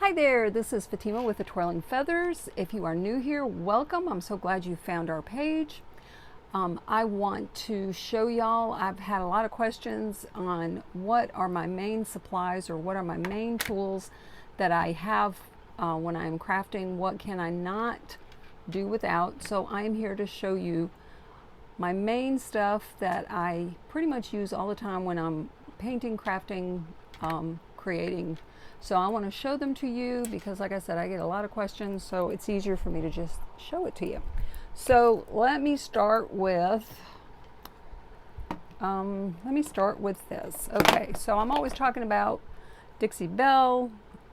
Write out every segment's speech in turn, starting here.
Hi there, this is Fatima with the Twirling Feathers. If you are new here, welcome. I'm so glad you found our page. I want to show y'all, I've had a lot of questions on what are my main supplies or what are my main tools that I have when I'm crafting. What can I not do without? So I'm here to show you my main stuff that I pretty much use all the time when I'm painting, crafting, creating. So I want to show them to you because, like I said, I get a lot of questions, so it's easier for me to just show it to you. So let me start with this. Okay, so I'm always talking about Dixie Belle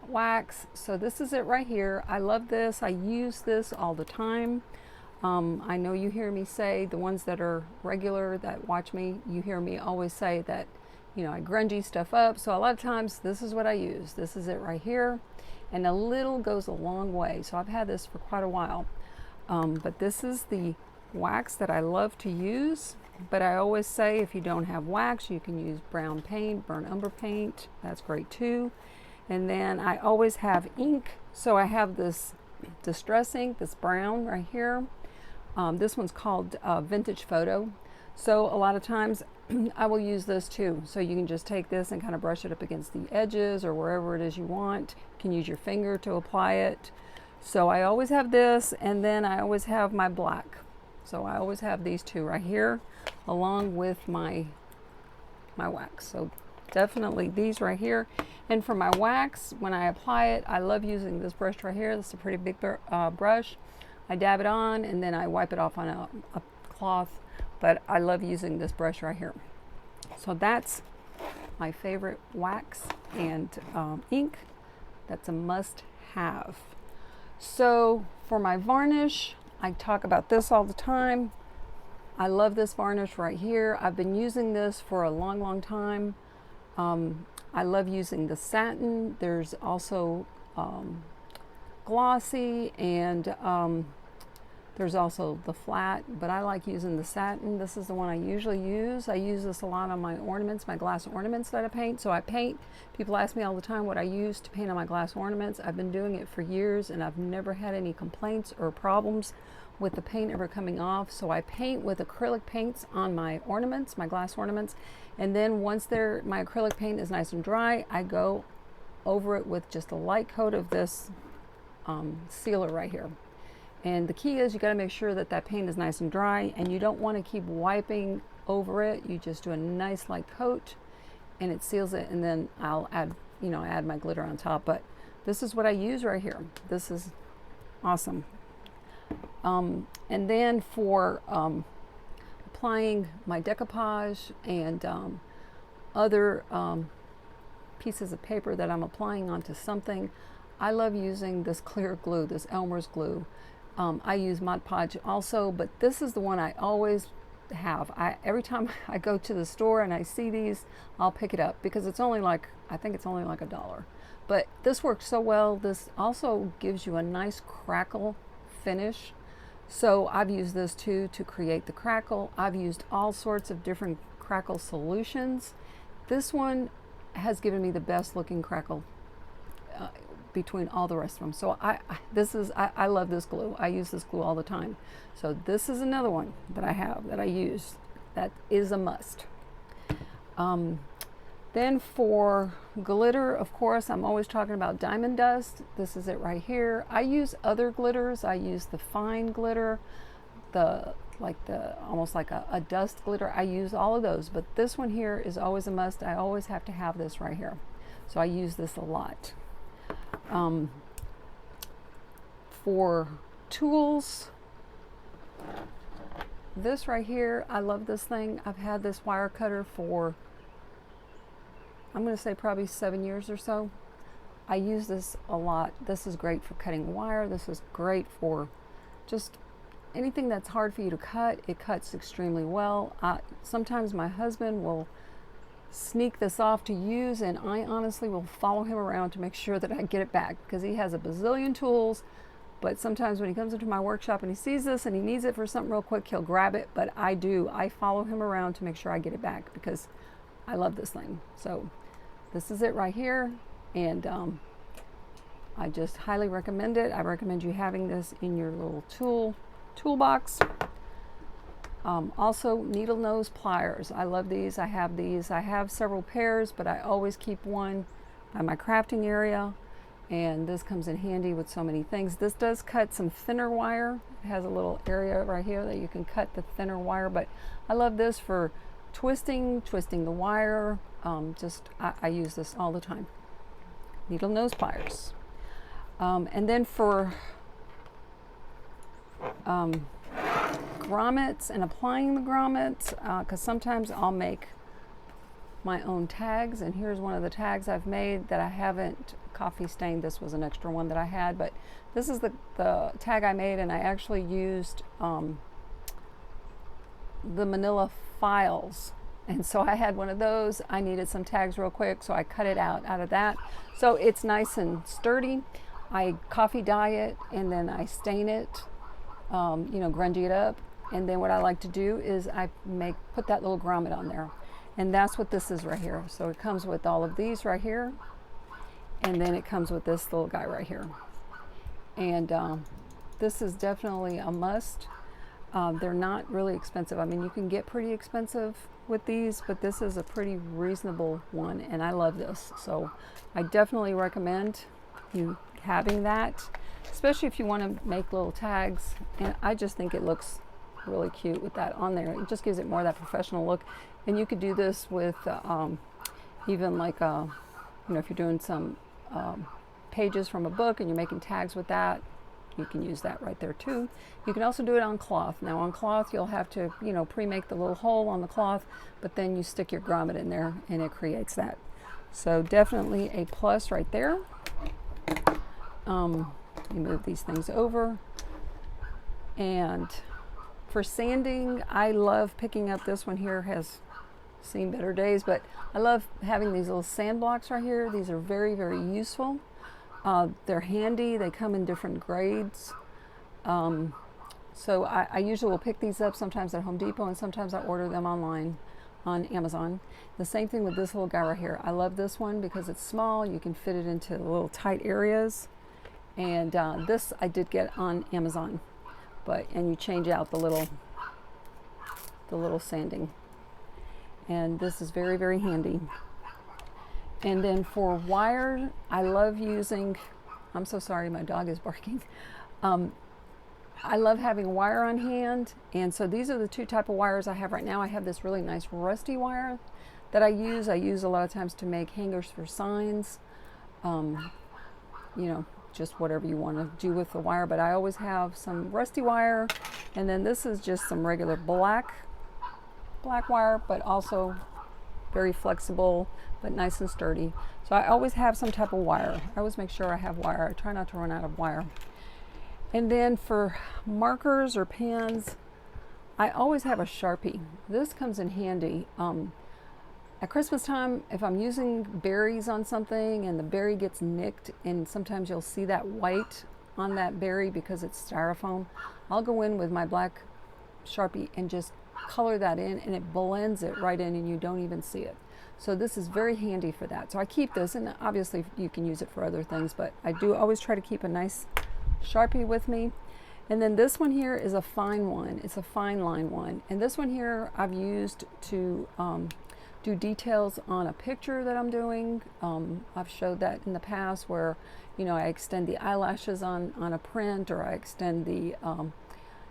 wax. So this is it right here. I love this. I use this all the time. I know you hear me say, the ones that are regular that watch me, you hear me always say that, you know, I grungy stuff up. So a lot of times this is what I use. This is it right here. And a little goes a long way. So I've had this for quite a while. But this is the wax that I love to use. But I always say if you don't have wax, you can use brown paint, burnt umber paint. That's great too. And then I always have ink. So I have this distress ink, this brown right here. This one's called Vintage Photo. So a lot of times I will use this too. So you can just take this and kind of brush it up against the edges or wherever it is you want. You can use your finger to apply it. So I always have this, and then I always have my black. So I always have these two right here along with my wax. So definitely these right here. And for my wax, when I apply it, I love using this brush right here. This is a pretty big brush. I dab it on and then I wipe it off on a cloth, but I love using this brush right here. So that's my favorite wax and ink. That's a must have. So for my varnish, I talk about this all the time. I love this varnish right here. I've been using this for a long time. I love using the satin. There's also glossy and there's also the flat, but I like using the satin. This is the one I usually use. I use this a lot on my ornaments, my glass ornaments that I paint. So I paint, people ask me all the time what I use to paint on my glass ornaments. I've been doing it for years and I've never had any complaints or problems with the paint ever coming off. So I paint with acrylic paints on my ornaments, my glass ornaments. And then once my acrylic paint is nice and dry, I go over it with just a light coat of this sealer right here. And the key is you got to make sure that that paint is nice and dry, and you don't want to keep wiping over it. You just do a nice light coat and it seals it, and then I'll add my glitter on top. But this is what I use right here. This is awesome. And then for applying my decoupage and other pieces of paper that I'm applying onto something, I love using this clear glue, this Elmer's glue. I use Mod Podge also, but this is the one I always have. Every time I go to the store and I see these, I'll pick it up because it's only like, I think it's only like $1. But this works so well. This also gives you a nice crackle finish. So I've used this too to create the crackle. I've used all sorts of different crackle solutions. This one has given me the best looking crackle between all the rest of them. So I love this glue. I use this glue all the time. So this is another one that I have that I use. That is a must. Then for glitter, of course, I'm always talking about diamond dust. This is it right here. I use other glitters. I use the fine glitter, almost like a dust glitter. I use all of those, but this one here is always a must. I always have to have this right here. So I use this a lot. For tools, this right here, I love this thing. I've had this wire cutter for, I'm going to say probably 7 years or so. I use this a lot. This is great for cutting wire. This is great for just anything that's hard for you to cut. It cuts extremely well. Sometimes my husband will sneak this off to use, and I honestly will follow him around to make sure that I get it back because he has a bazillion tools. But sometimes when he comes into my workshop and he sees this and he needs it for something real quick, he'll grab it. But I follow him around to make sure I get it back because I love this thing. So this is it right here. And I just highly recommend it. I recommend you having this in your little toolbox. Also, needle nose pliers. I love these. I have these. I have several pairs, but I always keep one by my crafting area. And this comes in handy with so many things. This does cut some thinner wire. It has a little area right here that you can cut the thinner wire, but I love this for twisting the wire. I use this all the time. Needle nose pliers. And then for grommets and applying the grommets, because sometimes I'll make my own tags, and here's one of the tags I've made that I haven't coffee stained. This was an extra one that I had, but this is the tag I made, and I actually used the manila files, and so I had one of those. I needed some tags real quick, so I cut it out of that. So it's nice and sturdy. I coffee dye it, and then I stain it, grungy it up, and then what I like to do is I put that little grommet on there. And that's what this is right here. So it comes with all of these right here. And then it comes with this little guy right here. And this is definitely a must. They're not really expensive. I mean, you can get pretty expensive with these, but this is a pretty reasonable one. And I love this. So I definitely recommend you having that, especially if you want to make little tags. And I just think it looks really cute with that on there. It just gives it more of that professional look. And you could do this with even like if you're doing some pages from a book and you're making tags with that, you can use that right there too. You can also do it on cloth. Now on cloth you'll have to pre-make the little hole on the cloth, but then you stick your grommet in there and it creates that. So definitely a plus right there. You move these things over, and for sanding, I love picking up this one here. Has seen better days, but I love having these little sand blocks right here. These are very, very useful. They're handy. They come in different grades. So I usually will pick these up sometimes at Home Depot, and sometimes I order them online on Amazon. The same thing with this little guy right here. I love this one because it's small. You can fit it into little tight areas. And this I did get on Amazon. And you change out the little sanding, and this is very, very handy. And then for wire, I love using, I'm so sorry, my dog is barking. I love having wire on hand, and so these are the two type of wires I have right now. I have this really nice rusty wire that I use a lot of times to make hangers for signs, just whatever you want to do with the wire, but I always have some rusty wire. And then this is just some regular black wire, but also very flexible, but nice and sturdy. So I always have some type of wire. I always make sure I have wire. I try not to run out of wire. And then for markers or pens, I always have a Sharpie. This comes in handy. At Christmas time, if I'm using berries on something and the berry gets nicked, and sometimes you'll see that white on that berry because it's styrofoam, I'll go in with my black Sharpie and just color that in, and it blends it right in and you don't even see it. So this is very handy for that. So I keep this, and obviously you can use it for other things, but I do always try to keep a nice Sharpie with me. And then this one here is a fine one. It's a fine line one. And this one here I've used to do details on a picture that I'm doing. I've showed that in the past where, I extend the eyelashes on a print, or I extend the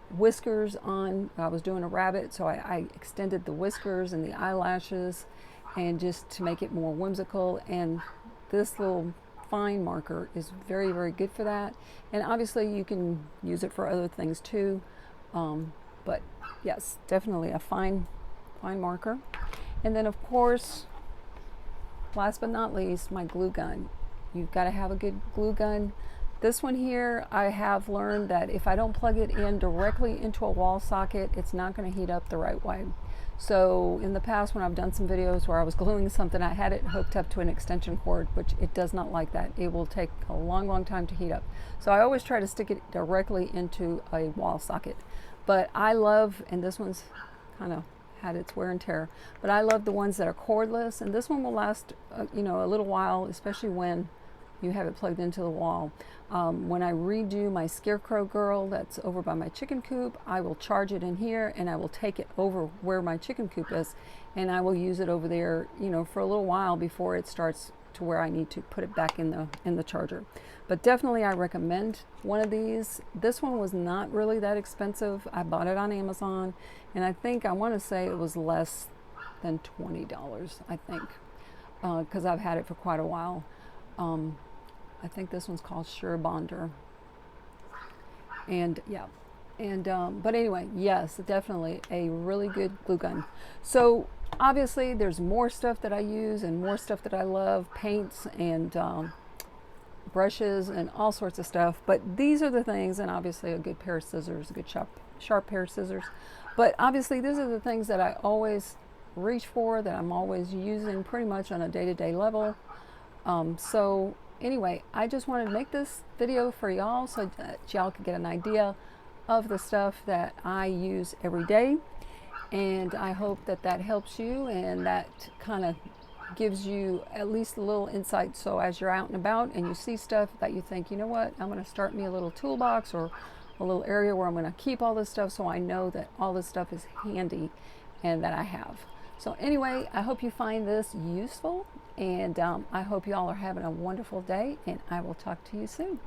whiskers on. I was doing a rabbit, so I extended the whiskers and the eyelashes, and just to make it more whimsical. And this little fine marker is very, very good for that. And obviously you can use it for other things too. But yes, definitely a fine marker. And then of course, last but not least, my glue gun. You've got to have a good glue gun. This one here, I have learned that if I don't plug it in directly into a wall socket, it's not going to heat up the right way. So in the past, when I've done some videos where I was gluing something, I had it hooked up to an extension cord, which it does not like that. It will take a long, long time to heat up. So I always try to stick it directly into a wall socket. But I love, and this one's kind of had its wear and tear, but I love the ones that are cordless, and this one will last a little while, especially when you have it plugged into the wall. When I redo my scarecrow girl that's over by my chicken coop, I will charge it in here and I will take it over where my chicken coop is, and I will use it over there, you know, for a little while before it starts to where I need to put it back in the charger. But definitely I recommend one of these. This one was not really that expensive. I bought it on Amazon, and I want to say it was less than $20, I think, because I've had it for quite a while. I think this one's called Sure Bonder. And yeah, and but anyway, yes, definitely a really good glue gun. So obviously there's more stuff that I use and more stuff that I love, paints and brushes and all sorts of stuff, but these are the things, and obviously a good pair of scissors, a good sharp pair of scissors. But obviously these are the things that I always reach for, that I'm always using pretty much on a day-to-day level. So anyway, I just wanted to make this video for y'all so that y'all could get an idea of the stuff that I use every day, and I hope that that helps you and that kind of gives you at least a little insight, so as you're out and about and you see stuff that you think, you know what, I'm going to start me a little toolbox or a little area where I'm going to keep all this stuff, so I know that all this stuff is handy and that I have. So anyway, I hope you find this useful, and I hope you all are having a wonderful day, and I will talk to you soon.